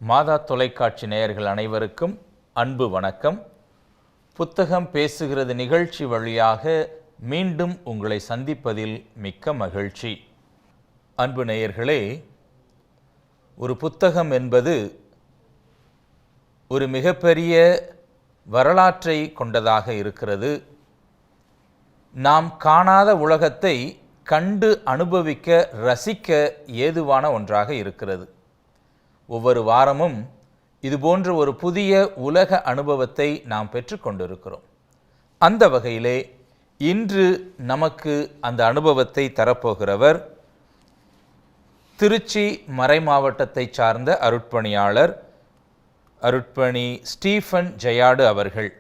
மாதா தொலைக்காட்சி நேயர்கள் அனைவருக்கும் அன்பு வணக்கம். புத்தகம் பேசுகிறது நிகழ்ச்சி வழியாக மீண்டும் உங்களை சந்திப்பதில் மிக்க மகிழ்ச்சி. அன்பு நேயர்களே, ஒரு புத்தகம் என்பது ஒரு மிகப்பெரிய வரலாற்றை கொண்டதாக இருக்கிறது. நாம் காணாத உலகத்தை கண்டு அனுபவிக்க ரசிக்க ஏதுவான ஒன்றாக இருக்கிறது. ஒவ்வொரு வாரமும் இதுபோன்ற ஒரு புதிய உலக அனுபவத்தை நாம் பெற்றுக்கொண்டிருக்கிறோம். அந்த வகையிலே இன்று நமக்கு அந்த அனுபவத்தை தரப்போகிறவர் திருச்சி மறைமாவட்டத்தை சார்ந்த அருட்பணியாளர் அருட்பணி ஸ்டீஃபன் ஜெயாடு அவர்கள்.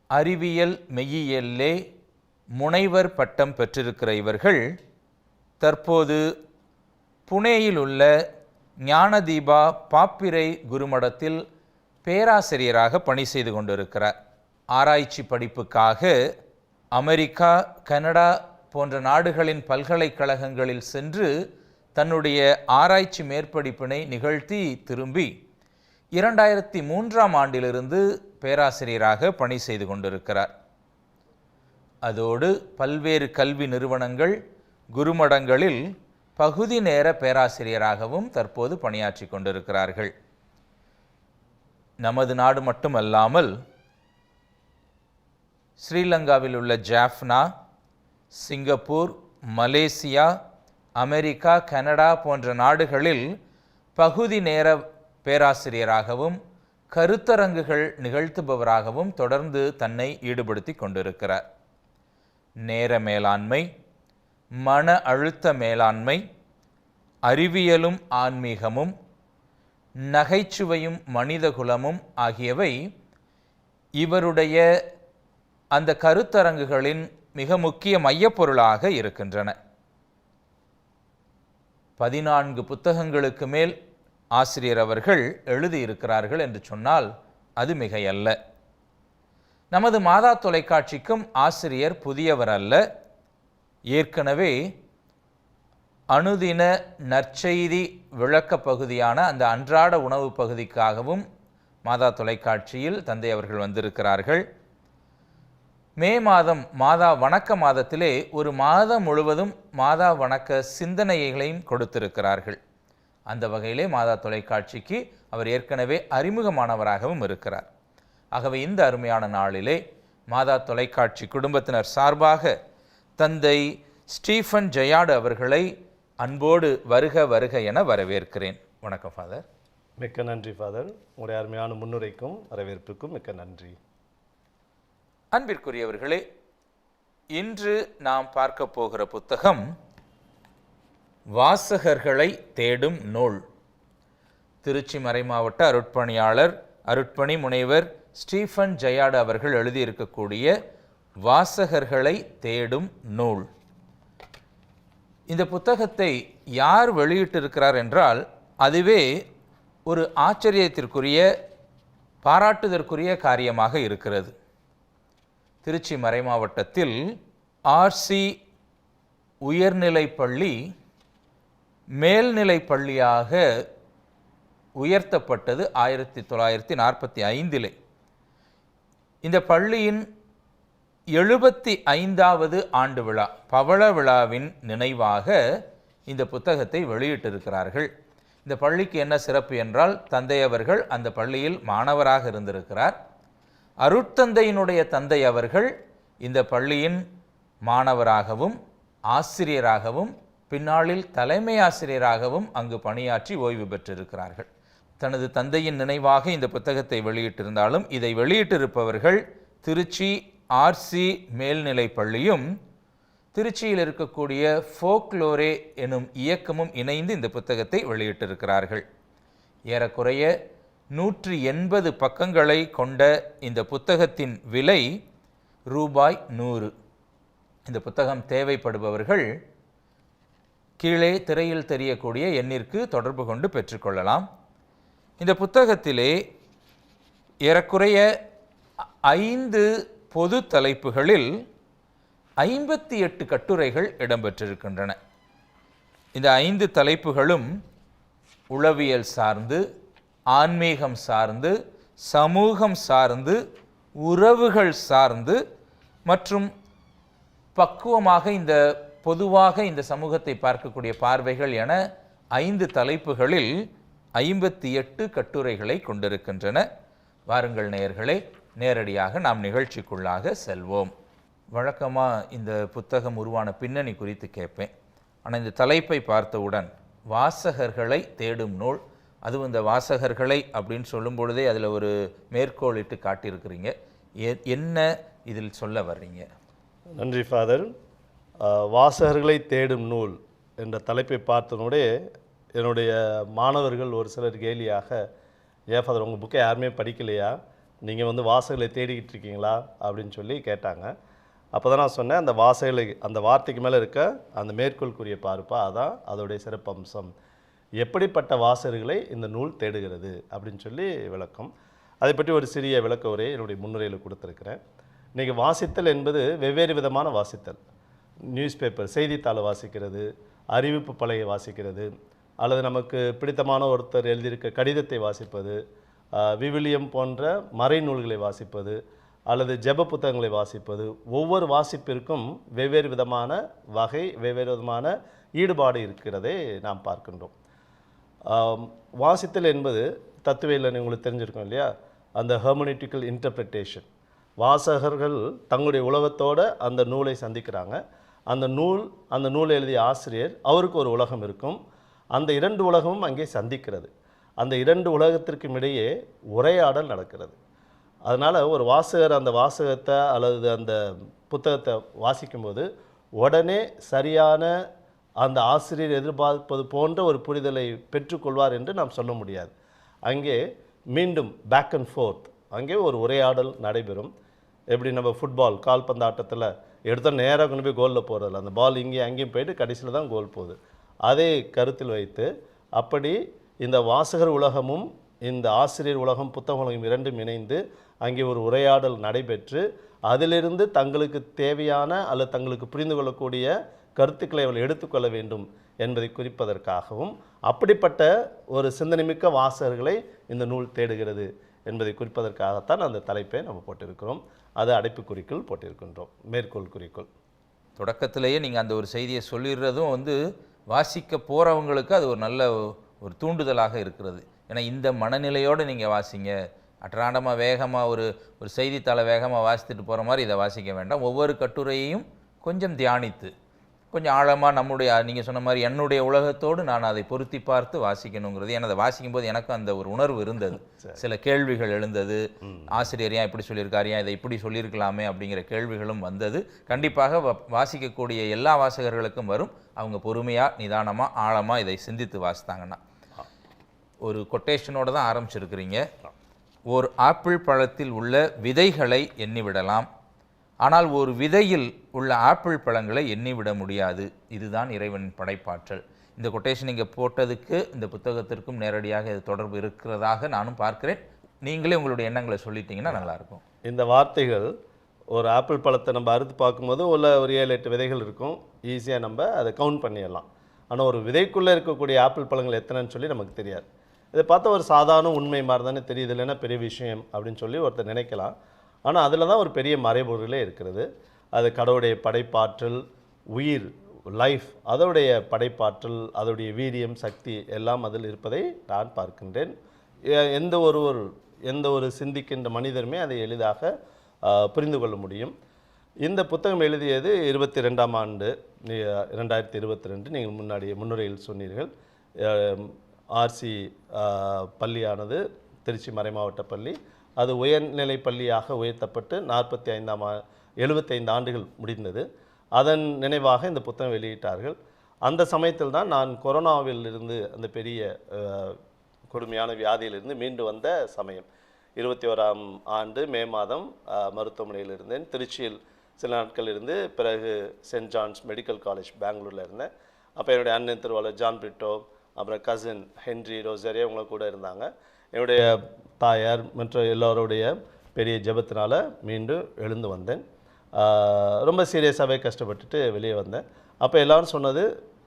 அறிவியல் மெய்யியலிலே முனைவர் பட்டம் பெற்றிருக்கிற இவர்கள் தற்போது புனேயில் உள்ள ஞானதீபா பாப்பிரை குருமடத்தில் பேராசிரியராக பணி செய்து கொண்டிருக்கிறார். ஆராய்ச்சி படிப்புக்காக அமெரிக்கா, கனடா போன்ற நாடுகளின் பல்கலைக்கழகங்களில் சென்று தன்னுடைய ஆராய்ச்சி மேற்படிப்பினை நிகழ்த்தி திரும்பி 2003ஆம் ஆண்டிலிருந்து பேராசிரியராக பணி செய்து கொண்டிருக்கிறார். அதோடு பல்வேறு கல்வி நிறுவனங்கள், குருமடங்களில் பகுதி நேர பேராசிரியராகவும் தற்போது பணியாற்றி கொண்டிருக்கிறார்கள். நமது நாடு மட்டுமல்லாமல் ஸ்ரீலங்காவில் உள்ள Jaffna, Singapore, Malaysia, America, Canada போன்ற நாடுகளில் பகுதி நேர பேராசிரியராகவும் கருத்தரங்குகள் நிகழ்த்துபவராகவும் தொடர்ந்து தன்னை ஈடுபடுத்தி கொண்டிருக்கிறார். நேர மேலாண்மை, மன அழுத்த மேலாண்மை, அறிவியலும் ஆன்மீகமும், நகைச்சுவையும் மனிதகுலமும் ஆகியவை இவருடைய அந்த கருத்தரங்குகளின் மிக முக்கிய மையப்பொருளாக இருக்கின்றன. 14 புத்தகங்களுக்கு மேல் ஆசிரியர் அவர்கள் எழுதியிருக்கிறார்கள் என்று சொன்னால் அது மிகையல்ல. நமது மாதா தொலைக்காட்சிக்கும் ஆசிரியர் புதியவர் அல்ல. ஏற்கனவே அனுதின நற்செய்தி விளக்க பகுதியான அந்த அன்றாட உணவு பகுதிக்காகவும் மாதா தொலைக்காட்சியில் தந்தை அவர்கள் வந்திருக்கிறார்கள். மே மாதம் மாதா வணக்க மாதத்திலே ஒரு மாதம் முழுவதும் மாதா வணக்க சிந்தனைகளையும் கொடுத்திருக்கிறார்கள். அந்த வகையிலே மாதா தொலைக்காட்சிக்கு அவர் ஏற்கனவே அறிமுகமானவராகவும் இருக்கிறார். ஆகவே இந்த அருமையான நாளிலே மாதா தொலைக்காட்சி குடும்பத்தினர் சார்பாக தந்தை ஸ்டீஃபன் ஜெயாடு அவர்களை அன்போடு வருக வருக என வரவேற்கிறேன். வணக்கம் ஃபாதர். மிக்க நன்றி ஃபாதர். உங்களுடைய அருமையான முன்னுரைக்கும் வரவேற்பிற்கும் மிக்க நன்றி. அன்பிற்குரியவர்களே, இன்று நாம் பார்க்க போகிற புத்தகம் வாசகர்களை தேடும் நூல். திருச்சி மறைமாவட்ட அருட்பணியாளர் அருட்பணி முனைவர் ஸ்டீஃபன் ஜெயாடு அவர்கள் எழுதியிருக்கக்கூடிய வாசகர்களை தேடும் நூல். இந்த புத்தகத்தை யார் வெளியிட்டிருக்கிறார் என்றால் அதுவே ஒரு ஆச்சரியத்திற்குரிய, பாராட்டுதற்குரிய காரியமாக இருக்கிறது. திருச்சி மறைமாவட்டத்தில் ஆர்சி உயர்நிலைப்பள்ளி மேல்நிலை பள்ளியாக உயர்த்தப்பட்டது 1945. இந்த பள்ளியின் 75வது ஆண்டு விழா, பவள விழாவின் நினைவாக இந்த புத்தகத்தை வெளியிட்டிருக்கிறார்கள். இந்த பள்ளிக்கு என்ன சிறப்பு என்றால், தந்தை அவர்கள் அந்த பள்ளியில் மாணவராக இருந்திருக்கிறார். அருட்தந்தையினுடைய தந்தை அவர்கள் இந்த பள்ளியின் மாணவராகவும் ஆசிரியராகவும் பின்னாளில் தலைமை ஆசிரியராகவும் அங்கு பணியாற்றி ஓய்வு பெற்றிருக்கிறார்கள். தனது தந்தையின் நினைவாக இந்த புத்தகத்தை வெளியிட்டிருந்தாலும் இதை வெளியிட்டிருப்பவர்கள் திருச்சி ஆர்சி மேல்நிலை பள்ளியும் திருச்சியில் இருக்கக்கூடிய ஃபோக்லோரே எனும் இயக்கமும் இணைந்து இந்த புத்தகத்தை வெளியிட்டிருக்கிறார்கள். ஏறக்குறைய 180 பக்கங்களை கொண்ட இந்த புத்தகத்தின் விலை ரூபாய் 100. இந்த புத்தகம் தேவைப்படுபவர்கள் கீழே திரையில் தெரியக்கூடிய எண்ணிற்கு தொடர்பு கொண்டு பெற்றுக்கொள்ளலாம். இந்த புத்தகத்திலே ஏறக்குறைய 5 பொது தலைப்புகளில் 58 கட்டுரைகள் இடம்பெற்றிருக்கின்றன. இந்த 5 தலைப்புகளும் உளவியல் சார்ந்து, ஆன்மீகம் சார்ந்து, சமூகம் சார்ந்து, உறவுகள் சார்ந்து மற்றும் பக்குவமாக பொதுவாக இந்த சமூகத்தை பார்க்கக்கூடிய பார்வைகள் என 5 தலைப்புகளில் 58 கட்டுரைகளை கொண்டிருக்கின்றன. வாருங்கள் நேயர்களே, நேரடியாக நாம் நிகழ்ச்சிக்குள்ளாக செல்வோம். வழக்கமாக இந்த புத்தகம் உருவான பின்னணி குறித்து கேட்பேன். ஆனால் இந்த தலைப்பை பார்த்தவுடன் வாசகர்களை தேடும் நூல், அதுவும் இந்த வாசகர்களை அப்படின்னு சொல்லும் பொழுதே அதில் ஒரு மேற்கோளிட்டு காட்டியிருக்கிறீங்க. என்ன இதில் சொல்ல வர்றீங்க? நன்றி ஃபாதர். வாசகர்களை தேடும் நூல் என்ற தலைப்பை பார்த்தனோடே என்னுடைய மாணவர்கள் ஒரு சிலர் கேலியாக, ஏன் ஃபாதர் உங்கள் புக்கை யாருமே படிக்கலையா, நீங்கள் வாசகர்களை தேடிக்கிட்டு இருக்கீங்களா அப்படின்னு சொல்லி கேட்டாங்க. அப்போ தான் நான் சொன்னேன், அந்த வாசகர்களை, அந்த வார்த்தைக்கு மேலே இருக்க அந்த மேற்கோள்குரிய பார்ப்பா, அதான் அதோடைய சிறப்பம்சம். எப்படிப்பட்ட வாசகர்களை இந்த நூல் தேடுகிறது அப்படின்னு சொல்லி விளக்கம். அதை பற்றி ஒரு சிறிய விளக்க உரையை என்னுடைய முன்னுரையில் கொடுத்துருக்கிறேன். இன்றைக்கி வாசித்தல் என்பது வெவ்வேறு விதமான வாசித்தல். நியூஸ் பேப்பர், செய்தித்தாளை வாசிக்கிறது, அறிவிப்பு பலகை வாசிக்கிறது, அல்லது நமக்கு பிடித்தமான ஒருத்தர் எழுதியிருக்க கடிதத்தை வாசிப்பது, விவிலியம் போன்ற மறைநூல்களை வாசிப்பது, அல்லது ஜெப புத்தகங்களை வாசிப்பது. ஒவ்வொரு வாசிப்பிற்கும் வெவ்வேறு விதமான வகை, வெவ்வேறு விதமான ஈடுபாடு இருக்கிறதை நாம் பார்க்கின்றோம். வாசித்தல் என்பது தத்துவியல் உங்களுக்கு தெரிஞ்சிருக்கும் இல்லையா, அந்த ஹெர்மெனெட்டிக்கல் இன்டர்பிரிட்டேஷன். வாசகர்கள் தங்களுடைய உலகத்தோடு அந்த நூலை சந்திக்கிறாங்க. அந்த நூலை எழுதிய ஆசிரியர், அவருக்கு ஒரு உலகம் இருக்கும். அந்த 2 உலகமும் அங்கே சந்திக்கிறது. அந்த 2 உலகத்திற்கும் இடையே உரையாடல் நடக்கிறது. அதனால் ஒரு வாசகர் அந்த வாசகத்தை அல்லது அந்த புத்தகத்தை வாசிக்கும்போது உடனே சரியான அந்த ஆசிரியர் எதிர்பார்ப்பது போன்ற ஒரு புரிதலை பெற்றுக்கொள்வார் என்று நாம் சொல்ல முடியாது. அங்கே மீண்டும் பேக் அண்ட் ஃபோர்த், அங்கே ஒரு உரையாடல் நடைபெறும். எப்படி நம்ம ஃபுட்பால் கால்பந்து ஆட்டத்தில் எடுத்த நேராக கொண்டு போய் கோலில் போகிறதில்ல, அந்த பால் இங்கேயும் அங்கேயும் போயிட்டு கடைசியில் தான் கோல் போகுது. அதே கருத்தில் வைத்து அப்படி இந்த வாசகர் உலகமும் இந்த ஆசிரியர் உலகம், புத்தக உலகம் இரண்டும் இணைந்து அங்கே ஒரு உரையாடல் நடைபெற்று அதிலிருந்து தங்களுக்கு தேவையான அல்லது தங்களுக்கு புரிந்து கொள்ளக்கூடிய கருத்துக்களை அவள் எடுத்துக்கொள்ள வேண்டும் என்பதை குறிப்பதற்காகவும், அப்படிப்பட்ட ஒரு சிந்தனைமிக்க வாசகர்களை இந்த நூல் தேடுகிறது என்பதை குறிப்பதற்காகத்தான் அந்த தலைப்பை நம்ம போட்டிருக்கிறோம். அது அடைப்புக்குறிக்குள் போட்டிருக்கின்றோம், மேற்கோள் குறிக்குள். தொடக்கத்திலேயே நீங்கள் அந்த ஒரு செய்தியை சொல்லிடுறதும் வாசிக்க போகிறவங்களுக்கு அது ஒரு நல்ல ஒரு தூண்டுதலாக இருக்கிறது. ஏன்னா இந்த மனநிலையோடு நீங்கள் வாசிங்க, அன்றாடமாக வேகமாக ஒரு செய்தித்தாளை வேகமாக வாசித்துட்டு போகிற மாதிரி இதை வாசிக்க வேண்டாம். ஒவ்வொரு கட்டுரையையும் கொஞ்சம் தியானித்து, கொஞ்சம் ஆழமாக நீங்கள் சொன்ன மாதிரி என்னுடைய உலகத்தோடு நான் அதை பொருத்தி பார்த்து வாசிக்கணுங்கிறது. ஏன்னா அதை வாசிக்கும்போது எனக்கும் அந்த ஒரு உணர்வு இருந்தது. சில கேள்விகள் எழுந்தது. ஆசிரியர் ஏன் இப்படி சொல்லியிருக்காரு, ஏன் இதை இப்படி சொல்லியிருக்கலாமே அப்படிங்கிற கேள்விகளும் வந்தது. கண்டிப்பாக வாசிக்கக்கூடிய எல்லா வாசகர்களுக்கும் வரும். அவங்க பொறுமையாக, நிதானமாக, ஆழமாக இதை சிந்தித்து வாசித்தாங்கன்னா. ஒரு கொட்டேஷனோடு தான் ஆரம்பிச்சிருக்கிறீங்க. ஒரு ஆப்பிள் பழத்தில் உள்ள விதைகளை எண்ணிவிடலாம், ஆனால் ஒரு விதையில் உள்ள ஆப்பிள் பழங்களை எண்ணிவிட முடியாது. இதுதான் இறைவனின் படைப்பாற்றல். இந்த கொட்டேஷன் இங்கே போட்டதுக்கு இந்த புத்தகத்திற்கும் நேரடியாக இது தொடர்பு இருக்கிறதாக நானும் பார்க்கிறேன். நீங்களே உங்களுடைய எண்ணங்களை சொல்லிட்டீங்கன்னா நல்லாயிருக்கும். இந்த வார்த்தைகள், ஒரு ஆப்பிள் பழத்தை நம்ம அறுத்து பார்க்கும்போது ஒரு 7-8 விதைகள் இருக்கும், ஈஸியாக நம்ம அதை கவுண்ட் பண்ணிடலாம். ஆனால் ஒரு விதைக்குள்ளே இருக்கக்கூடிய ஆப்பிள் பழங்கள் எத்தனைன்னு சொல்லி நமக்கு தெரியாது. இதை பார்த்தா ஒரு சாதாரண உண்மை மாதிரி தானே தெரியுது, இல்லைன்னா பெரிய விஷயம் அப்படின்னு சொல்லி ஒருத்தர் நினைக்கலாம். ஆனால் அதில் தான் ஒரு பெரிய மறைபொருளே இருக்கிறது. அது கடவுளுடைய படைப்பாற்றல், உயிர், லைஃப், அதோடைய படைப்பாற்றல், அதோடைய வீரியம், சக்தி எல்லாம் அதில் இருப்பதை நான் பார்க்கின்றேன். எந்த ஒரு சிந்திக்கின்ற மனிதருமே அதை எளிதாக புரிந்து கொள்ள முடியும். இந்த புத்தகம் எழுதியது 22ஆம் ஆண்டு 2022. நீங்கள் முன்னுரையில் சொன்னீர்கள். ஆர்சி பள்ளியானது திருச்சி மறைமாவட்ட பள்ளி, அது உயர்நிலை பள்ளியாக உயர்த்தப்பட்டு 75 ஆண்டுகள் முடிந்தது. அதன் நினைவாக இந்த புத்தகம் வெளியிட்டார்கள். அந்த சமயத்தில் தான் நான் கொரோனாவில் இருந்து, அந்த பெரிய கொடுமையான வியாதியிலிருந்து மீண்டு வந்த சமயம். 21ஆம் ஆண்டு மே மாதம் மருத்துவமனையில் இருந்தேன். திருச்சியில் சில நாட்கள் இருந்து பிறகு சென்ட் ஜான்ஸ் மெடிக்கல் காலேஜ் பெங்களூரில் இருந்தேன். அப்போ என்னுடைய அண்ணன் திருவாளர் ஜான் பிரிட்டோ, அப்புறம் கசின் ஹென்ரி ரோசரே அவங்க கூட இருந்தாங்க. என்னுடைய தாயார் மற்ற எல்லோருடைய பெரிய ஜெபத்தினால மீண்டும் எழுந்து வந்தேன். ரொம்ப சீரியஸாகவே கஷ்டப்பட்டுட்டு வெளியே வந்தேன். அப்போ எல்லோரும் சொன்னது,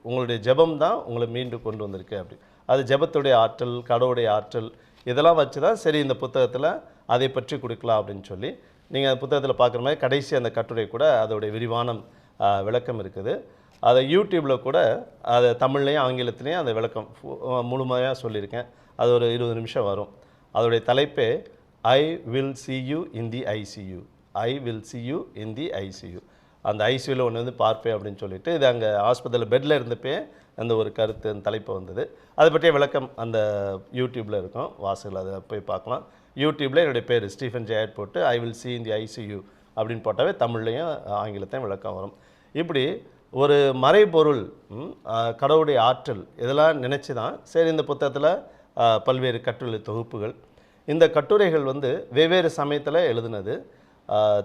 உங்களுடைய ஜெபம் தான் உங்களை மீண்டும் கொண்டு வந்திருக்கு அப்படி. அது ஜெபத்துடைய ஆற்றல், கடவுளுடைய ஆற்றல், இதெல்லாம் வச்சு தான் சரி இந்த புத்தகத்தில் அதை பற்றி கொடுக்கலாம் அப்படின்னு சொல்லி. நீங்கள் அந்த புத்தகத்தில் பார்க்குற மாதிரி கடைசி அந்த கட்டுரை கூட அதோடைய விரிவான விளக்கம் இருக்குது. அதை யூடியூப்பில் கூட அதை தமிழ்லையும் ஆங்கிலத்துலேயும் அந்த விளக்கம் முழுமையாக சொல்லியிருக்கேன். அது ஒரு 20 நிமிஷம் வரும். அதோடைய தலைப்பே I will see you in the ICU. I will see you in the ICU. அந்த ஐசியூவில் ஒன்று வந்து பார்ப்பேன் அப்படின்னு சொல்லிட்டு, இது அங்கே ஹாஸ்பிட்டலில் பெட்டில் இருந்தப்பே அந்த ஒரு கருத்து, அந்த தலைப்பு வந்தது. அதை பற்றிய விளக்கம் அந்த யூடியூப்பில் இருக்கும், வாசல் அதை போய் பார்க்கலாம். யூடியூப்பில் என்னுடைய பேர் ஸ்டீஃபன் ஜெயட் போட்டு ஐ will see in the ICU அப்படின்னு போட்டாவே தமிழ்லையும் ஆங்கிலத்தையும் விளக்கம் வரும். இப்படி ஒரு மறைபொருள், கடவுளுடைய ஆற்றல், இதெல்லாம் நினச்சி தான் சரி இந்த புத்தகத்தில் பல்வேறு கட்டுரை தொகுப்புகள். இந்த கட்டுரைகள் வந்து வெவ்வேறு சமயத்தில் எழுதுனது.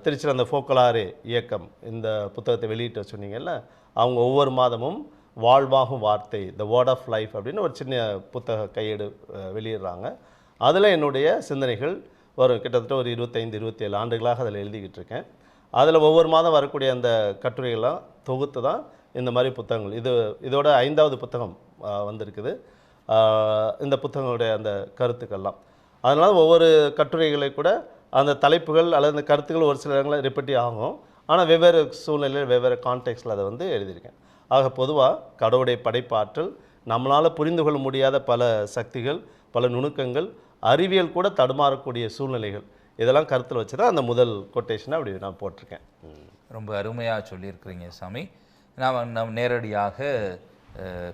திருச்சியில் அந்த ஃபோக்கலாரே இயக்கம் இந்த புத்தகத்தை வெளியிட்ட சொன்னீங்கல்ல, அவங்க ஒவ்வொரு மாதமும் வாழ்வாகும் வார்த்தை, த வேர்ட் ஆஃப் லைஃப் அப்படின்னு ஒரு சின்ன புத்தக கையேடு வெளியிடுறாங்க. அதில் என்னுடைய சிந்தனைகள் வரும். கிட்டத்தட்ட ஒரு 25-27 ஆண்டுகளாக அதில் எழுதிக்கிட்டு இருக்கேன். அதில் ஒவ்வொரு மாதம் வரக்கூடிய அந்த கட்டுரைகள்லாம் தொகுத்து தான் இந்த மாதிரி புத்தகங்கள். இதோட 5வது புத்தகம் வந்திருக்குது. இந்த புத்தகங்களுடைய அந்த கருத்துக்கள்லாம் அதனால் ஒவ்வொரு கட்டுரைகளை கூட அந்த தலைப்புகள் அல்லது அந்த கருத்துக்கள் ஒரு சில இடங்களில் ரிப்பீட் ஆகும். ஆனால் வெவ்வேறு சூழ்நிலையில் வெவ்வேறு கான்டெக்ஸ்டில் அதை வந்து எழுதியிருக்கேன். ஆக பொதுவாக கடவுளுடைய படைப்பாற்றல், நம்மளால் புரிந்து கொள்ள முடியாத பல சக்திகள், பல நுணுக்கங்கள், அறிவியல் கூட தடுமாறக்கூடிய சூழ்நிலைகள், இதெல்லாம் கருத்தில் வச்சு தான் அந்த முதல் கொட்டேஷனை அப்படி நான் போட்டிருக்கேன். ரொம்ப அருமையாக சொல்லியிருக்கிறீங்க சாமி. நாம் நேரடியாக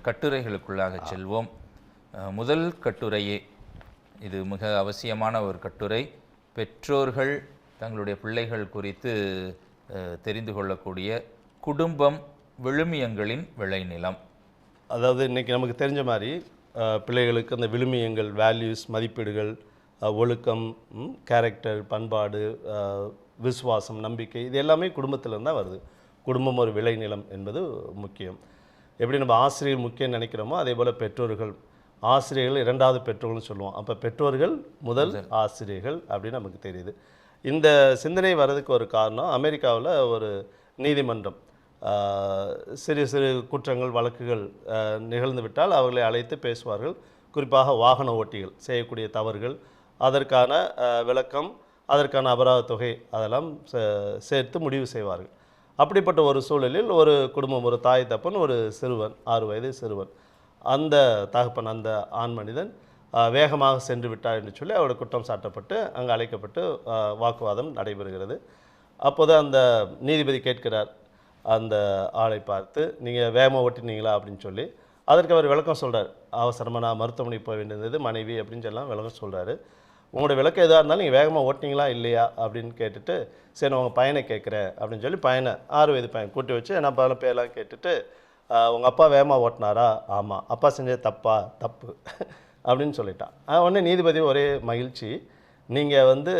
கட்டுரைகளுக்குள்ளாக செல்வோம். முதல் கட்டுரையே இது மிக அவசியமான ஒரு கட்டுரை. பெற்றோர்கள் தங்களுடைய பிள்ளைகள் குறித்து தெரிந்து கொள்ளக்கூடிய குடும்பம் விழுமியங்களின் விளைநிலம். அதாவது இன்றைக்கி நமக்கு தெரிஞ்ச மாதிரி பிள்ளைகளுக்கு அந்த விழுமியங்கள், வேல்யூஸ், மதிப்பீடுகள், ஒழுக்கம், கேரக்டர், பண்பாடு, விசுவாசம், நம்பிக்கை, இது எல்லாமே குடும்பத்திலேருந்து தான் வருது. குடும்பம் ஒரு விளைநிலம் என்பது முக்கியம். எப்படி நம்ம ஆசிரியர் முக்கியம் நினைக்கிறோமோ அதே போல் பெற்றோர்கள், ஆசிரியர்கள் 2வது பெற்றோர்கள்னு சொல்லுவோம். அப்போ பெற்றோர்கள் முதல் ஆசிரியர்கள் அப்படின்னு நமக்கு தெரியுது. இந்த சிந்தனை வர்றதுக்கு ஒரு காரணம், அமெரிக்காவில் ஒரு நீதிமன்றம் சிறு சிறு குற்றங்கள், வழக்குகள் நிகழ்ந்து விட்டால் அவர்களை அழைத்து பேசுவார்கள். குறிப்பாக வாகன ஓட்டிகள் செய்யக்கூடிய தவறுகள், அதற்கான விளக்கம், அதற்கான அபராத தொகை, அதெல்லாம் சேர்த்து முடிவு செய்வார்கள். அப்படிப்பட்ட ஒரு சூழலில் ஒரு குடும்பம், ஒரு தாய் தப்பன், ஒரு சிறுவன், 6 வயது சிறுவன், அந்த தகப்பன், அந்த ஆண் மனிதன் வேகமாக சென்று விட்டார் என்று சொல்லி அவருடைய குற்றம் சாட்டப்பட்டு அங்கே அழைக்கப்பட்டு வாக்குவாதம் நடைபெறுகிறது. அப்போது அந்த நீதிபதி கேட்கிறார் அந்த ஆளை பார்த்து, நீங்கள் வேகமாக ஓட்டினீங்களா அப்படின்னு சொல்லி. அதற்கு அவர் விளக்கம் சொல்கிறார். அவசரமாக நான் மருத்துவமனை போக வேண்டியது, மனைவி அப்படின்னு சொல்லலாம் விளக்கம் சொல்கிறாரு. உங்களுடைய விளக்கம் எதாக இருந்தாலும் நீங்கள் வேகமாக ஓட்டினீங்களா இல்லையா அப்படின்னு கேட்டுட்டு, சரி நான் உங்கள் பையனை கேட்குறேன் அப்படின்னு சொல்லி பையனை, 6 வயது பையன் கூட்டி வச்சு என்ன பல பேரெல்லாம் கேட்டுட்டு, உங்கள் அப்பா வேகமாக ஓட்டினாரா? ஆமாம். அப்பா செஞ்சது தப்பா? தப்பு அப்படின்னு சொல்லிட்டான். உடனே நீதிபதி ஒரே மகிழ்ச்சி, நீங்கள் வந்து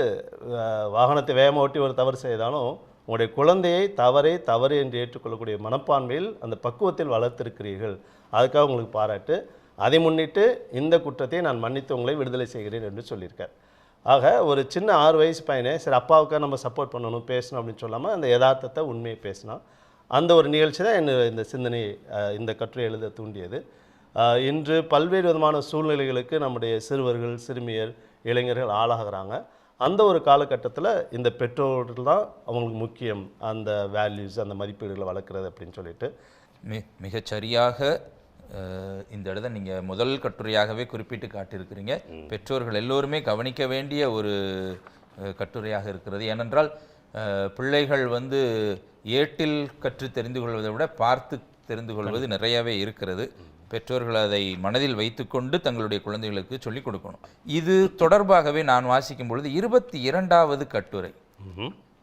வாகனத்தை வேகமாக ஓட்டி ஒரு தவறு செய்தாலும் உங்களுடைய குழந்தையை தவறு என்று ஏற்றுக்கொள்ளக்கூடிய மனப்பான்மையில், அந்த பக்குவத்தில் வளர்த்திருக்கிறீர்கள், அதுக்காக உங்களுக்கு பாராட்டு. அதை முன்னிட்டு இந்த குற்றத்தை நான் மன்னித்து உங்களை விடுதலை செய்கிறேன் என்று சொல்லியிருக்கார். ஆக ஒரு சின்ன 6 வயசு பையனே சரி அப்பாவுக்காக நம்ம சப்போர்ட் பண்ணணும், பேசணும் அப்படின்னு சொல்லாமல் அந்த யதார்த்தத்தை, உண்மையை பேசினா. அந்த ஒரு நிகழ்ச்சி தான் இந்த சிந்தனை, இந்த கட்டுரை எழுத தூண்டியது. இன்று பல்வேறு விதமான சூழ்நிலைகளுக்கு நம்முடைய சிறுவர்கள், சிறுமியர், இளைஞர்கள் ஆளாகிறாங்க. அந்த ஒரு காலகட்டத்தில் இந்த பெற்றோர்கள் தான் அவங்களுக்கு முக்கியம், அந்த வேல்யூஸ், அந்த மதிப்பீடுகளை வளர்க்குறது அப்படின்னு சொல்லிட்டு. மிகச்சரியாக இந்த இடத்த நீங்கள் முதல் கட்டுரையாகவே குறிப்பிட்டு காட்டியிருக்கிறீங்க. பெற்றோர்கள் எல்லோருமே கவனிக்க வேண்டிய ஒரு கட்டுரையாக இருக்கிறது. ஏனென்றால் பிள்ளைகள் வந்து ஏட்டில் கற்று தெரிந்து கொள்வதை விட பார்த்து தெரிந்து கொள்வது நிறையவே இருக்கிறது. பெற்றோர்கள் அதை மனதில் வைத்துக்கொண்டு தங்களுடைய குழந்தைகளுக்கு சொல்லிக் கொடுக்கணும். இது தொடர்பாகவே நான் வாசிக்கும் பொழுது 22வது கட்டுரை,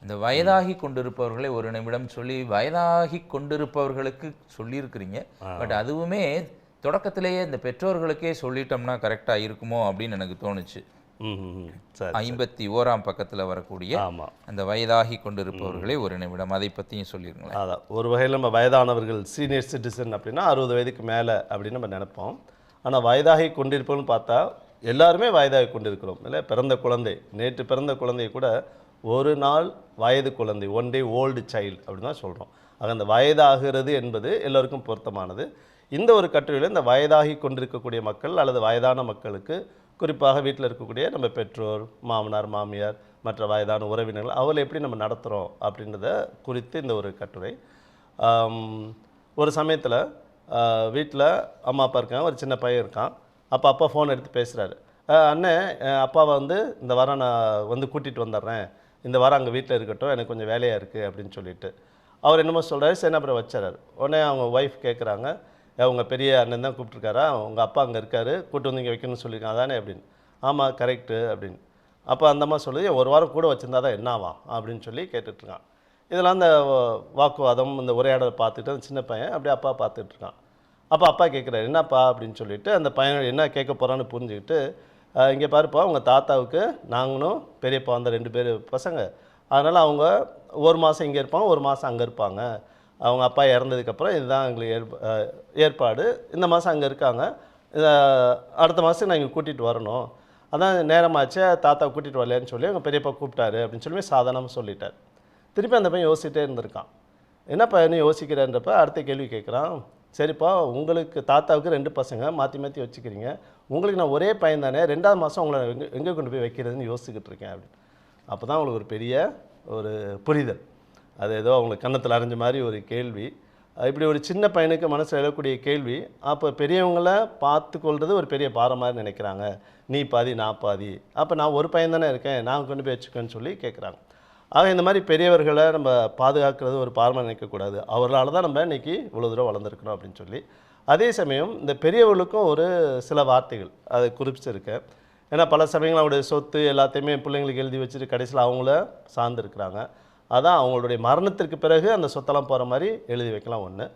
இந்த வயதாகி கொண்டிருப்பவர்களை ஒரு நிமிடம் சொல்லி வயதாகி கொண்டிருப்பவர்களுக்கு சொல்லியிருக்கிறீங்க. பட் அதுவுமே தொடக்கத்திலேயே இந்த பெற்றோர்களுக்கே சொல்லிட்டோம்னா கரெக்டாக இருக்குமோ அப்படின்னு எனக்கு தோணுச்சு. சரி 51ஆம் பக்கத்தில் வரக்கூடிய ஆமாம். அந்த வயதாகி கொண்டிருப்பவர்களை ஒரு நிமிடம் அதை பற்றியும் சொல்லிருங்களேன். அதான் ஒரு வகையில் நம்ம வயதானவர்கள் சீனியர் சிட்டிசன் அப்படின்னா 60 வயதுக்கு மேலே அப்படின்னு நம்ம நினைப்போம். ஆனால் வயதாகி கொண்டிருப்போம்னு பார்த்தா எல்லாருமே வயதாகி கொண்டிருக்கிறோம் இல்லை. பிறந்த குழந்தை, நேற்று பிறந்த குழந்தை கூட ஒரு நாள் வயது குழந்தை, ஒன் டே ஓல்டு சைல்டு அப்படின்னு தான் சொல்கிறோம். ஆக அந்த வயதாகிறது என்பது எல்லோருக்கும் பொருத்தமானது. இந்த ஒரு கட்டுரையில் இந்த வயதாகி கொண்டிருக்கக்கூடிய மக்கள் அல்லது வயதான மக்களுக்கு, குறிப்பாக வீட்டில் இருக்கக்கூடிய நம்ம பெற்றோர், மாமனார், மாமியார், மற்ற வயதான உறவினர்கள் அவளை எப்படி நம்ம நடத்துகிறோம் அப்படின்றத குறித்து இந்த ஒரு கட்டுரை. ஒரு சமயத்தில் வீட்டில் அம்மா அப்பா இருக்காங்க, ஒரு சின்ன பையன் இருக்கான். அப்பா ஃபோன் எடுத்து பேசுகிறாரு. அண்ணே, அப்பாவை இந்த வாரம் நான் கூட்டிகிட்டு வந்துடுறேன், இந்த வாரம் அங்கே வீட்டில் இருக்கட்டும், எனக்கு கொஞ்சம் வேலையாக இருக்குது அப்படின்னு சொல்லிட்டு அவர் என்னமோ சொல்கிறாரு. சரி, அப்புறம் வச்சுறாரு. உடனே அவங்க ஒய்ஃப் கேட்குறாங்க, உங்கள் பெரிய அண்ணன் தான் கூப்பிட்ருக்காரா, உங்கள் அப்பா அங்கே இருக்காரு, கூப்பிட்டு வந்து இங்கே வைக்கணும்னு சொல்லியிருக்காங்க அதானே அப்படின்னு. ஆமாம் கரெக்டு அப்படின்னு. அப்போ அந்த அம்மா சொல்லுது, ஒரு வாரம் கூட வச்சுருந்தா தான் என்னவா அப்படின்னு சொல்லி கேட்டுட்ருக்கான். இதெல்லாம் அந்த வாக்குவாதம், இந்த உரையாடலை பார்த்துட்டு அந்த சின்ன பையன் அப்படியே அப்பா பார்த்துட்ருக்கான். அப்பா கேட்குறாரு, என்னப்பா அப்படின்னு சொல்லிட்டு அந்த பையன் என்ன கேட்க போகிறான்னு புரிஞ்சுக்கிட்டு, இங்கே பாருப்பா, உங்கள் தாத்தாவுக்கு நாங்களும் பெரியப்பா வந்த 2 பேர் பசங்க, அதனால் அவங்க ஒரு மாதம் இங்கே இருப்பாங்க, ஒரு மாதம் அங்கே இருப்பாங்க. அவங்க அப்பா இறந்ததுக்கப்புறம் இதுதான் எங்களுக்கு ஏற்பாடு. இந்த மாதம் அங்கே இருக்காங்க, அடுத்த மாதம் நான் இங்கே கூட்டிகிட்டு வரணும், அதான் நேரமாச்சு, தாத்தாவை கூட்டிகிட்டு வரலன்னு சொல்லி அவங்க பெரியப்பா கூப்பிட்டாரு அப்படின்னு சொல்லி சாதாரணமாக சொல்லிட்டார். திருப்பி அந்த பையன் யோசிச்சுட்டே இருந்திருக்கான். என்னப்பா என்ன யோசிக்கிறேன்றப்ப அடுத்த கேள்வி கேட்குறான். சரிப்பா, உங்களுக்கு தாத்தாவுக்கு 2 பசங்க மாற்றி வச்சுக்கிறீங்க, உங்களுக்கு நான் ஒரே பையன் தானே, 2ஆவது மாதம் உங்களை எங்கே கொண்டு போய் வைக்கிறதுன்னு யோசிச்சுக்கிட்டு இருக்கேன் அப்படின்னு. அப்போ தான் அவங்களுக்கு ஒரு பெரிய ஒரு புரிதல். அது ஏதோ அவங்களுக்கு கன்னத்தில் அரைஞ்ச மாதிரி ஒரு கேள்வி. இப்படி ஒரு சின்ன பையனுக்கு மனசில் எழக்கூடிய கேள்வி. அப்போ பெரியவங்கள பார்த்துக்கொள்வது ஒரு பெரிய பாரம் மாதிரி நினைக்கிறாங்க. நீ பாதி நான் பாதி, அப்போ நான் ஒரு பையன் தானே இருக்கேன், நான் கொண்டு போய் வச்சுக்கேன்னு சொல்லி கேட்குறாங்க. ஆக இந்த மாதிரி பெரியவர்களை நம்ம பாதுகாக்கிறது ஒரு பாரமாக நினைக்கக்கூடாது. அவர்களால் தான் நம்ம இன்றைக்கி இவ்வளோ தூரம் வளர்ந்துருக்கணும் அப்படின்னு சொல்லி. அதே சமயம் இந்த பெரியவர்களுக்கும் ஒரு சில வார்த்தைகள் அதை குறிப்பிச்சிருக்கேன். ஏன்னா பல சமயங்கள் அவருடைய சொத்து எல்லாத்தையுமே பிள்ளைங்களுக்கு எழுதி வச்சுட்டு கடைசியில் அவங்கள சார்ந்திருக்கிறாங்க. அதான் அவங்களுடைய மரணத்திற்கு பிறகு அந்த சொத்தெல்லாம் போகிற மாதிரி எழுதி வைக்கலாம் ஒன்று.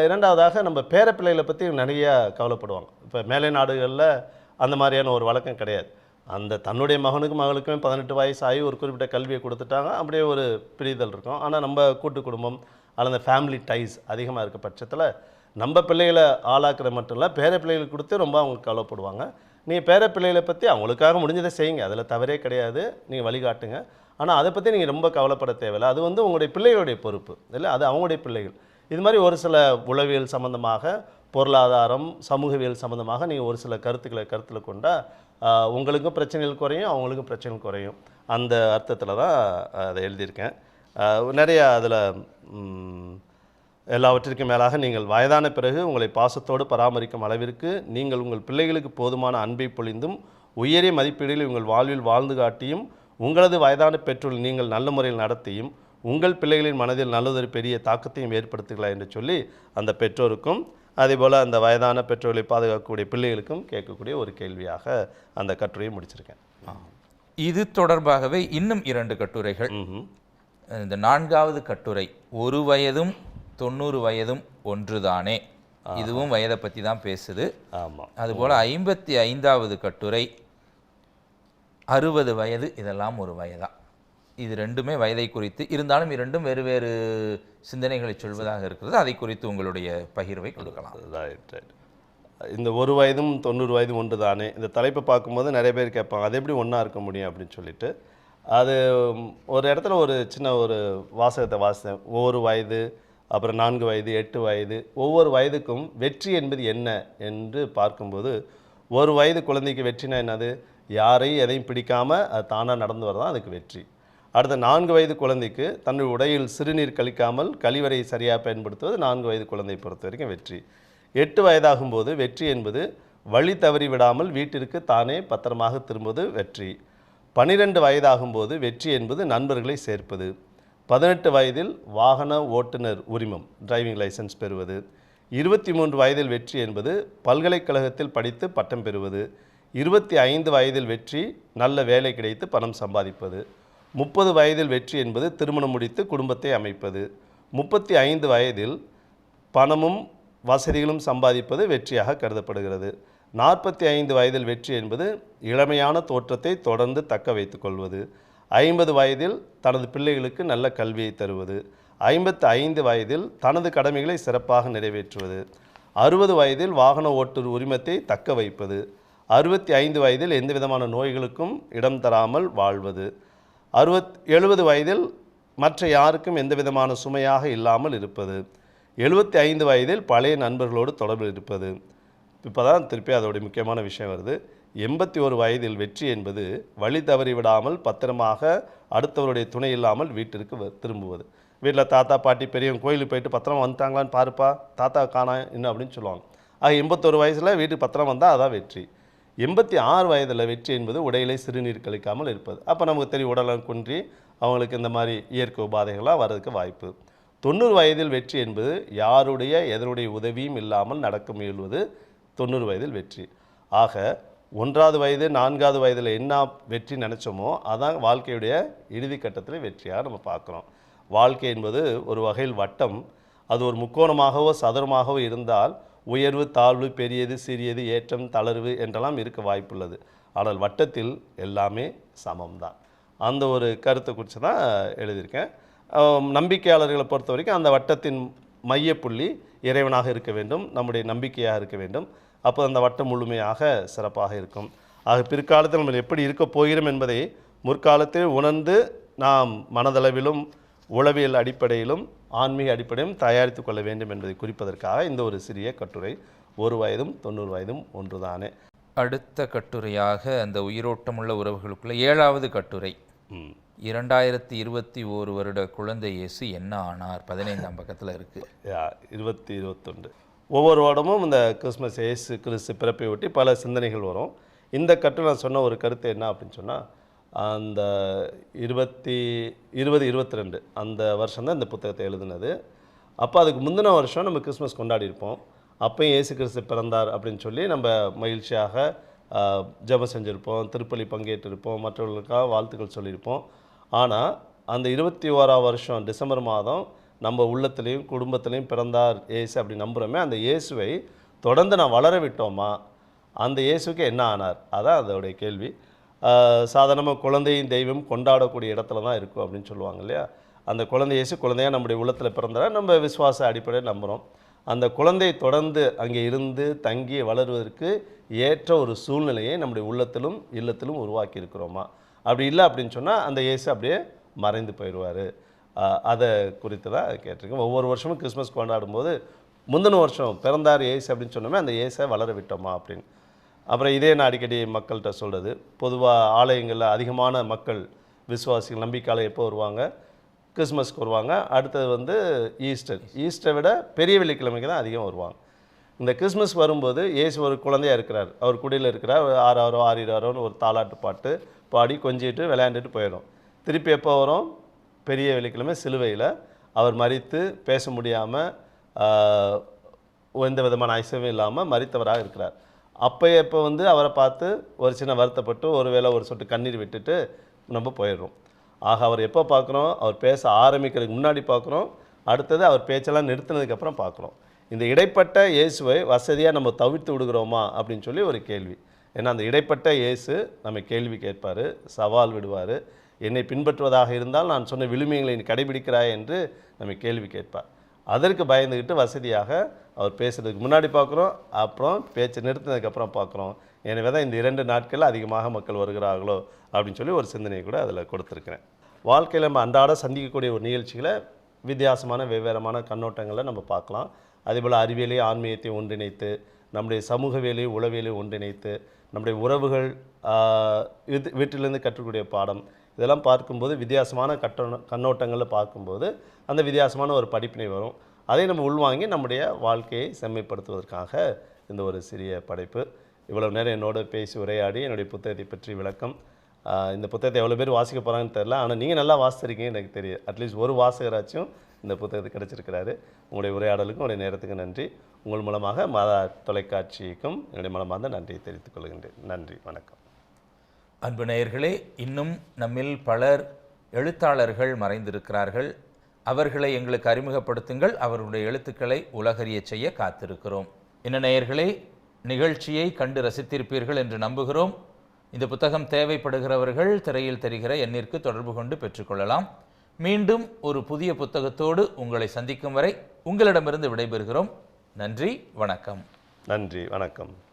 இரண்டாவதாக நம்ம பேரப்பிள்ளைகளை பற்றி நிறைய கவலைப்படுவாங்க. இப்போ மேலை நாடுகளில் அந்த மாதிரியான ஒரு வழக்கம் கிடையாது. அந்த தன்னுடைய மகனுக்கும் மகளுக்குமே 18 வயசு ஆகி ஒரு குறிப்பிட்ட கல்வியை கொடுத்துட்டாங்க, அப்படியே ஒரு பிரிதல் இருக்கும். ஆனால் நம்ம கூட்டு குடும்பம் அல்லது ஃபேமிலி டைஸ் அதிகமாக இருக்க பட்சத்தில் நம்ம பிள்ளைகளை ஆளாக்குற மட்டும் இல்லை, பேர பிள்ளைகளுக்கு கொடுத்து ரொம்ப அவங்க கவலைப்படுவாங்க. நீங்கள் பேர பிள்ளைகளை பற்றி அவங்களுக்காக முடிஞ்சதை செய்யுங்க, அதில் தவறே கிடையாது, நீங்கள் வழிகாட்டுங்க. ஆனால் அதை பற்றி நீங்கள் ரொம்ப கவலைப்பட தேவையில்லை, அது உங்களுடைய பிள்ளைகளுடைய பொறுப்பு இல்லை, அது அவங்களுடைய பிள்ளைகள். இது மாதிரி ஒரு சில உளவியல் சம்மந்தமாக, பொருளாதாரம், சமூகவியல் சம்மந்தமாக நீங்கள் ஒரு சில கருத்துக்களை கருத்தில் கொண்டால் உங்களுக்கும் பிரச்சனைகள் குறையும், அவங்களுக்கும் பிரச்சனைகள் குறையும். அந்த அர்த்தத்தில் தான் அதை எழுதியிருக்கேன். நிறைய அதில் எல்லாவற்றிற்கும் மேலாக நீங்கள் வயதான பிறகு உங்களை பாசத்தோடு பராமரிக்கும் அளவிற்கு நீங்கள் உங்கள் பிள்ளைகளுக்கு போதுமான அன்பை பொழிந்தும் உயரிய மதிப்பீடுகளில் உங்கள் வாழ்வில் வாழ்ந்து காட்டியும் உங்களது வயதான பெற்றோர்கள் நீங்கள் நல்ல முறையில் நடத்தியும் உங்கள் பிள்ளைகளின் மனதில் நல்லதொரு பெரிய தாக்கத்தையும் ஏற்படுத்துகிறார் என்று சொல்லி அந்த பெற்றோருக்கும் அதேபோல் அந்த வயதான பெற்றோர்களை பாதுகாக்கக்கூடிய பிள்ளைகளுக்கும் கேட்கக்கூடிய ஒரு கேள்வியாக அந்த கட்டுரையை முடிச்சிருக்கேன். இது தொடர்பாகவே இன்னும் 2 கட்டுரைகள். இந்த 4வது கட்டுரை 1 வயதும் 90 வயதும் ஒன்றுதானே, இதுவும் வயதை பற்றி தான் பேசுது. ஆமாம். அதுபோல் 55வது கட்டுரை 60 வயது இதெல்லாம் ஒரு வயதா. இது ரெண்டுமே வயதை குறித்து இருந்தாலும் இரண்டும் வேறு வேறு சிந்தனைகளை சொல்வதாக இருக்கிறது. அதை குறித்து உங்களுடைய பகிர்வை கொடுக்கலாம். ரைட். இந்த 1 வயதும் 90 வயதும் ஒன்று தானே, இந்த தலைப்பை பார்க்கும்போது நிறைய பேர் கேட்பாங்க அது எப்படி ஒன்றா இருக்க முடியும் அப்படின்னு சொல்லிட்டு. அது ஒரு இடத்துல ஒரு சின்ன ஒரு வாசகத்தை வாசித்தேன். ஒவ்வொரு வயது, அப்புறம் 4 வயது, 8 வயது, ஒவ்வொரு வயதுக்கும் வெற்றி என்பது என்ன என்று பார்க்கும்போது, ஒரு வயது குழந்தைக்கு வெற்றினா என்னது, யாரையும் எதையும் பிடிக்காமல் அது தானாக நடந்து வரதான் அதுக்கு வெற்றி. அடுத்த 4 வயது குழந்தைக்கு தன்னுடைய உடையில் சிறுநீர் கழிக்காமல் கழிவறை சரியாக பயன்படுத்துவது 4 வயது குழந்தையை பொறுத்த வரைக்கும் வெற்றி. 8 வயதாகும்போது வெற்றி என்பது வழி தவறி விடாமல் வீட்டிற்கு தானே பத்திரமாக திரும்புவது வெற்றி. 12 வயதாகும்போது வெற்றி என்பது நண்பர்களை சேர்ப்பது. 18 வயதில் வாகன ஓட்டுநர் உரிமம் டிரைவிங் லைசன்ஸ் பெறுவது. 23 வயதில் வெற்றி என்பது பல்கலைக்கழகத்தில் படித்து பட்டம் பெறுவது. 25 வயதில் வெற்றி நல்ல வேலை கிடைத்து பணம் சம்பாதிப்பது. 30 வயதில் வெற்றி என்பது திருமணம் முடித்து குடும்பத்தை அமைப்பது. 35 வயதில் பணமும் வசதிகளும் சம்பாதிப்பது வெற்றியாக கருதப்படுகிறது. 45 வயதில் வெற்றி என்பது இளமையான தோற்றத்தை தொடர்ந்து தக்க வைத்துக் கொள்வது. 50 வயதில் தனது பிள்ளைகளுக்கு நல்ல கல்வியை தருவது. 55 வயதில் தனது கடமைகளை சிறப்பாக நிறைவேற்றுவது. 60 வயதில் வாகன ஓட்டுநர் உரிமத்தை தக்க வைப்பது. 65 வயதில் எந்த விதமான நோய்களுக்கும் இடம் தராமல் வாழ்வது. 70 வயதில் மற்ற யாருக்கும் எந்த விதமான சுமையாக இல்லாமல் இருப்பது. 75 வயதில் பழைய நண்பர்களோடு தொடர்பில் இருப்பது. இப்போ தான் திருப்பி அதோடைய முக்கியமான விஷயம் வருது. 81 வயதில் வெற்றி என்பது வழி தவறி விடாமல் பத்திரமாக அடுத்தவருடைய துணை இல்லாமல் வீட்டிற்கு திரும்புவது. வீட்டில் தாத்தா பாட்டி பெரியவங்க கோயிலுக்கு போயிட்டு பத்திரமா வந்துட்டாங்களான்னு பாருப்பா, தாத்தா காணா இன்னும் அப்படின்னு சொல்லுவாங்க. 81 வயசில் வீட்டுக்கு பத்திரம் வந்தால் அதான் வெற்றி. 86 வயதில் வெற்றி என்பது உடையிலே சிறுநீர் கழிக்காமல் இருப்பது. அப்போ நமக்கு தெரியும் உடலம் குன்றி அவங்களுக்கு இந்த மாதிரி இயற்கை உபாதைகளாக வர்றதுக்கு வாய்ப்பு. 90 வயதில் வெற்றி என்பது யாருடைய எதனுடைய உதவியும் இல்லாமல் நடக்க முயல்வது 90 வயதில் வெற்றி. ஆக 1வது வயது 4வது வயதில் என்ன வெற்றி நினச்சோமோ அதான் வாழ்க்கையுடைய இறுதி கட்டத்தில் வெற்றியாக நம்ம பார்க்குறோம். வாழ்க்கை என்பது ஒரு வகையில் வட்டம். அது ஒரு முக்கோணமாகவோ சதுரமாகவோ இருந்தால் உயர்வு தாழ்வு பெரியது சிறியது ஏற்றம் தளர்வு என்றெல்லாம் இருக்க வாய்ப்புள்ளது. ஆனால் வட்டத்தில் எல்லாமே சமம்தான். அந்த ஒரு கருத்தை குறித்து தான் எழுதியிருக்கேன். நம்பிக்கையாளர்களை பொறுத்த வரைக்கும் அந்த வட்டத்தின் மையப்புள்ளி இறைவனாக இருக்க வேண்டும், நம்முடைய நம்பிக்கையாக இருக்க வேண்டும். அப்போ அந்த வட்டம் முழுமையாக சிறப்பாக இருக்கும். ஆக பிற்காலத்தில் நம்ம எப்படி இருக்க போகிறோம் என்பதை முற்காலத்தில் உணர்ந்து நாம் மனதளவிலும் உளவியல் அடிப்படையிலும் ஆன்மீக அடிப்படையிலும் தயாரித்து கொள்ள வேண்டும் என்பதை குறிப்பதற்காக இந்த ஒரு சிறிய கட்டுரை. 1 வயதும் 90 வயதும் ஒன்றுதானே. அடுத்த கட்டுரையாக அந்த உயிரோட்டமுள்ள உறவுகளுக்குள்ள 7வது கட்டுரை. 2021 வருட குழந்தை இயேசு என்ன ஆனார்? 15ஆம் பக்கத்தில் இருக்குது. 2021 ஒவ்வொரு வருடமும் இந்த கிறிஸ்மஸ் இயேசு கிறிஸ்து பிறப்பை ஒட்டி பல சிந்தனைகள் வரும். இந்த கட்டுரை நான் சொன்ன ஒரு கருத்து என்ன அப்படின்னு சொன்னால், அந்த 2022 அந்த வருஷம் தான் இந்த புத்தகத்தை எழுதுனது. அப்போ அதுக்கு முந்தின வருஷம் நம்ம கிறிஸ்மஸ் கொண்டாடி இருப்போம். அப்போயும் இயேசு கிறிஸ்து பிறந்தார் அப்படின்னு சொல்லி நம்ம மகிழ்ச்சியாக ஜெபம் செஞ்சுருப்போம், திருப்பலி பங்கேற்றிருப்போம், மற்றவர்களுக்காக வாழ்த்துக்கள் சொல்லியிருப்போம். ஆனால் அந்த 21ஆம் வருஷம் டிசம்பர் மாதம் நம்ம உள்ளத்துலேயும் குடும்பத்துலேயும் பிறந்தார் இயேசு அப்படி நம்புகிறோமே, அந்த இயேசுவை தொடர்ந்து நான் வளர விட்டோமா? அந்த இயேசுக்கு என்ன ஆனார்? அதான் அதோடைய கேள்வி. சாதாரணமாக குழந்தையின் தெய்வம் கொண்டாடக்கூடிய இடத்துல தான் இருக்கும் அப்படின்னு சொல்லுவாங்க இல்லையா? அந்த குழந்தை இயேசு குழந்தையாக நம்முடைய உள்ளத்தில் பிறந்தார், நம்ம விசுவாச அடிப்படையில் நம்புகிறோம். அந்த குழந்தை தொடர்ந்து அங்கே இருந்து தங்கி வளருவதற்கு ஏற்ற ஒரு சூழ்நிலையை நம்முடைய உள்ளத்திலும் இல்லத்திலும் உருவாக்கி இருக்கிறோமா? அப்படி இல்லை அப்படின்னு சொன்னால் அந்த இயேசு அப்படியே மறைந்து போயிடுவார். அதை குறித்து தான் கேட்டிருக்கேன். ஒவ்வொரு வருஷமும் கிறிஸ்மஸ் கொண்டாடும்போது முந்தின வருஷம் பிறந்தார் இயேசு அப்படின்னு சொன்னோமே, அந்த இயேசை வளர விட்டோமா அப்படின்னு. அப்புறம் இதே நான் அடிக்கடி மக்கள்கிட்ட சொல்கிறது, பொதுவாக ஆலயங்களில் அதிகமான மக்கள் விசுவாசிகள் நம்பிக்கையால் எப்போ வருவாங்க? கிறிஸ்மஸ்க்கு வருவாங்க. அடுத்தது ஈஸ்டரை விட பெரிய வெள்ளிக்கிழமைக்கு தான் அதிகம் வருவாங்க. இந்த கிறிஸ்மஸ் வரும்போது இயேசு ஒரு குழந்தையாக இருக்கிறார், அவர் குடியில் இருக்கிறார், ஆறாரோ ஆறிராரோன்னு ஒரு தாலாட்டு பாட்டு பாடி கொஞ்சிட்டு விளையாண்டுட்டு போயிடும். திருப்பி எப்போ வரும்? பெரிய வெள்ளிக்கிழமை சிலுவையில் அவர் மரித்து பேச முடியாமல் எந்த விதமான ஐசமும் இல்லாமல் மரித்தவராக இருக்கிறார். அப்போ அவரை பார்த்து ஒரு சின்ன வருத்தப்பட்டு ஒருவேளை ஒரு சொட்டு கண்ணீர் விட்டுட்டு நம்ம போயிடுறோம். ஆக அவர் எப்போ பார்க்குறோம்? அவர் பேச ஆரம்பிக்கிறதுக்கு முன்னாடி பார்க்குறோம், அடுத்தது அவர் பேச்செல்லாம் நிறுத்தினதுக்கப்புறம் பார்க்குறோம். இந்த இடைப்பட்ட இயேசுவை வசதியாக நம்ம தவிர்த்து விடுகிறோமா அப்படின்னு சொல்லி ஒரு கேள்வி. ஏன்னா அந்த இடைப்பட்ட இயேசு நம்ம கேள்வி கேட்பார், சவால் விடுவார். என்னை பின்பற்றுவதாக இருந்தால் நான் சொன்ன விழுமியங்களை நீ கடைபிடிக்கிறாய் என்று நம்ம கேள்வி கேட்பார். அதற்கு பயந்துக்கிட்டு வசதியாக அவர் பேசுகிறதுக்கு முன்னாடி பார்க்குறோம், அப்புறம் பேச்சை நிறுத்தினதுக்கப்புறம் பார்க்குறோம். எனவே தான் இந்த 2 நாட்களில் அதிகமாக மக்கள் வருகிறார்களோ அப்படின்னு சொல்லி ஒரு சிந்தனையை கூட அதில் கொடுத்துருக்கிறேன். வாழ்க்கையில் நம்ம அன்றாட சந்திக்கக்கூடிய ஒரு நிகழ்ச்சிகளை வித்தியாசமான வெவ்வேறமான கண்ணோட்டங்களை நம்ம பார்க்கலாம். அதேபோல் அறிவியலையும் ஆன்மீகத்தையும் ஒன்றிணைத்து, நம்முடைய சமூகவியலையும் உளவியலையும் ஒன்றிணைத்து, நம்முடைய உறவுகள் வீட்டிலேருந்து கற்றுக்கூடிய பாடம் இதெல்லாம் பார்க்கும்போது வித்தியாசமான கண்ணோட்டங்களில் பார்க்கும்போது அந்த வித்தியாசமான ஒரு படிப்பினை வரும். அதை நம்ம உள்வாங்கி நம்முடைய வாழ்க்கையை செம்மைப்படுத்துவதற்காக இந்த ஒரு சிறிய படைப்பு. இவ்வளவு நேரம் என்னோட பேசி உரையாடி என்னுடைய புத்தகத்தை பற்றி விளக்கம். இந்த புத்தகத்தை எவ்வளோ பேர் வாசிக்க போகிறாங்கன்னு தெரில, ஆனால் நீங்கள் நல்லா வாசிச்சிருக்கீங்க எனக்கு தெரியும். அட்லீஸ்ட் ஒரு வாசகராச்சும் இந்த புத்தகத்தை கிடச்சிருக்கிறாரு. உங்களுடைய உரையாடலுக்கும் உங்களுடைய நேரத்துக்கு நன்றி. உங்கள் மூலமாக மாதா தொலைக்காட்சிக்கும் என்னுடைய மனமார்ந்த நன்றியை தெரிவித்துக் கொள்கின்றேன். நன்றி, வணக்கம். அன்பு நேயர்களே, இன்னும் நம்மில் பலர் எழுத்தாளர்கள் மறைந்திருக்கிறார்கள். அவர்களை எங்களுக்கு அறிமுகப்படுத்துங்கள். அவர்களுடைய எழுத்துக்களை உலகறிய செய்ய காத்திருக்கிறோம். என்ன நேயர்களே, நிகழ்ச்சியை கண்டு ரசித்திருப்பீர்கள் என்று நம்புகிறோம். இந்த புத்தகம் தேவைப்படுகிறவர்கள் திரையில் தெரிகிற எண்ணிற்கு தொடர்பு கொண்டு பெற்றுக்கொள்ளலாம். மீண்டும் ஒரு புதிய புத்தகத்தோடு உங்களை சந்திக்கும் வரை உங்களிடமிருந்து விடைபெறுகிறோம். நன்றி, வணக்கம். நன்றி, வணக்கம்.